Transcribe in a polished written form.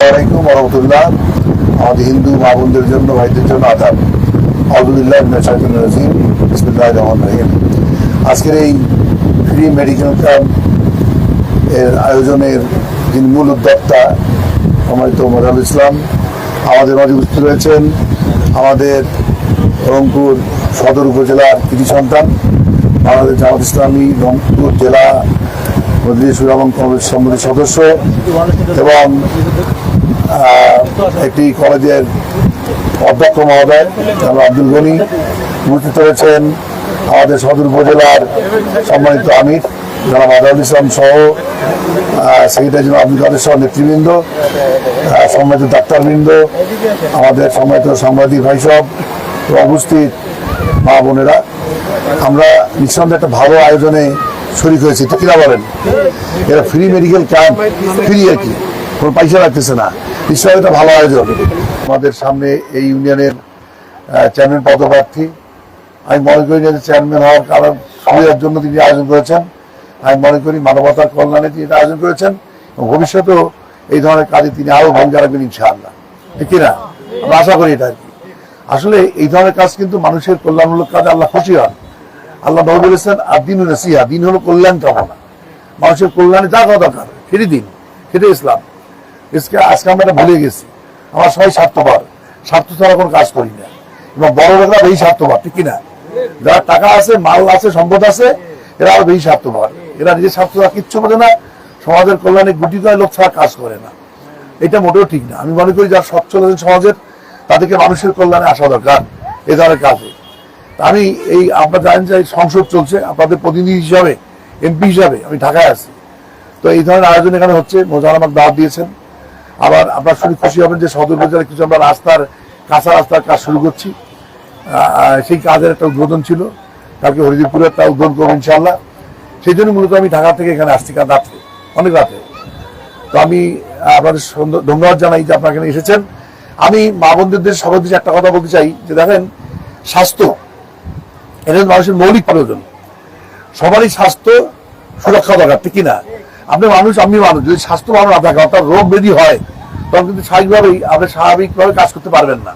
আসসালামু আলাইকুম রহমতুল্লাহ। আমাদের হিন্দু মা বোনদের জন্য, ভাইদের জন্য আদাব। আউযুবিল্লাহি মিনাশ শাইতানির রাজিম। বিসমিল্লাহির রহমানির রহিম। আজকের এই ফ্রি মেডিকেল ক্যাম্প এর আয়োজনের যিনি মূল উদ্যোক্তা সম্মানিত মোজারুল ইসলাম, আমাদের মাঝে উপস্থিত রয়েছেন আমাদের রংপুর সদর উপজেলার কৃতি সন্তান, বাংলাদেশ জামাত ইসলামী রংপুর জেলা মজলিস উলামা কমিটির সম্মানিত সদস্য এবং একটি কলেজের অধ্যক্ষ মহোদয় জনাব আব্দুল গনি, উপস্থিত রয়েছেন আমাদের সদর উপজেলার সম্মানিত আমির জনাব আদাউল ইসলাম সহ সেক্রেটারি জনাব আব্দুল কাদের সহ নেতৃবৃন্দ, সম্মানিত ডাক্তারবৃন্দ, আমাদের সম্মানিত সাংবাদিক ভাই সব উপস্থিত মা বোনেরা। আমরা নিঃসন্দেহে একটা ভালো আয়োজনে শরীক হয়েছি, তো কিনা বলেন? এরা ফ্রি মেডিকেল ক্যাম্প, ফ্রি আর কি, কোনো পয়সা রাখতেছে না। নিশ্চয়ই একটা ভালো আয়োজন। আমাদের সামনে এই ইউনিয়নের চেয়ারম্যান পদপ্রার্থী, আমি মনে করি যে চেয়ারম্যান হওয়ার কারণ সুবিধার জন্য তিনি আয়োজন করেছেন। আমি মনে করি মানবতার কল্যাণে তিনি আয়োজন করেছেন এবং ভবিষ্যতেও এই ধরনের কাজে তিনি আরো ভূমিকা রাখবেন ইনশাআল্লাহ, ঠিক কিনা? আমরা আশা করি এটা আর কি। আসলে এই ধরনের কাজ কিন্তু মানুষের কল্যাণমূলক কাজে আল্লাহ খুশি হন। আল্লাহ নবী বলেছেন, আর দিন নাসিহা, দিন হলো কল্যাণ কামনা, মানুষের কল্যাণে যা করা দরকার সেটাই দিন, সেটাই ইসলাম। আজকে আমরা এটা ভুলে গেছি। আমরা সবাই স্বার্থপর, স্বার্থ ছাড়া কোনো কাজ করি না এবং বড় লোকরা বেশি স্বার্থপর, ঠিক কিনা? যারা টাকা আছে, মাল আছে, সম্পদ আছে, এরা আরো বেশি স্বার্থপর। এরা নিজের স্বার্থ ছাড়া কিচ্ছু বোঝে না, সমাজের কল্যাণে গুটি কয়েক লোক ছাড়া কাজ করে না। এটা মোটেও ঠিক না। আমি মনে করি যারা সচ্ছল আছেন সমাজের, তাদেরকে মানুষের কল্যাণে আসা দরকার এ ধরনের কাজে। আমি এই আপনারা জানেন যে সংসদ চলছে, আপনাদের প্রতিনিধি হিসাবে, এমপি হিসাবে আমি ঢাকায় আছি। তো এই ধরনের আয়োজন এখানে হচ্ছে, মোজার আমাকে দাওয়াত দিয়েছেন। আবার আপনার শুনে খুশি হবেন যে সদর উপজেলায় কিছু আমরা রাস্তার, কাঁচা রাস্তার কাজ শুরু করছি। সেই কাজের একটা উদ্বোধন ছিল, কালকে হরিদীপুরে একটা উদ্বোধন করবো ইনশাআল্লাহ। সেই জন্য মূলত আমি ঢাকা থেকে এখানে আসছি, কারণ রাত্রে, অনেক রাতে। তো আমি আপনাদের ধন্যবাদ জানাই যে আপনারা এখানে এসেছেন। আমি মা বোনদের সবার দেশে একটা কথা বলতে চাই যে দেখেন, স্বাস্থ্য এটা মানুষের মৌলিক প্রয়োজন। সবারই স্বাস্থ্য সুরক্ষা দরকার, ঠিক কিনা? আপনি মানুষ, আমি মানুষ, যদি স্বাস্থ্য ভালো না থাকে, অর্থাৎ রোগ ব্যাধি হয়, তখন কিন্তু স্বাভাবিকভাবেই আপনি স্বাভাবিকভাবে কাজ করতে পারবেন না।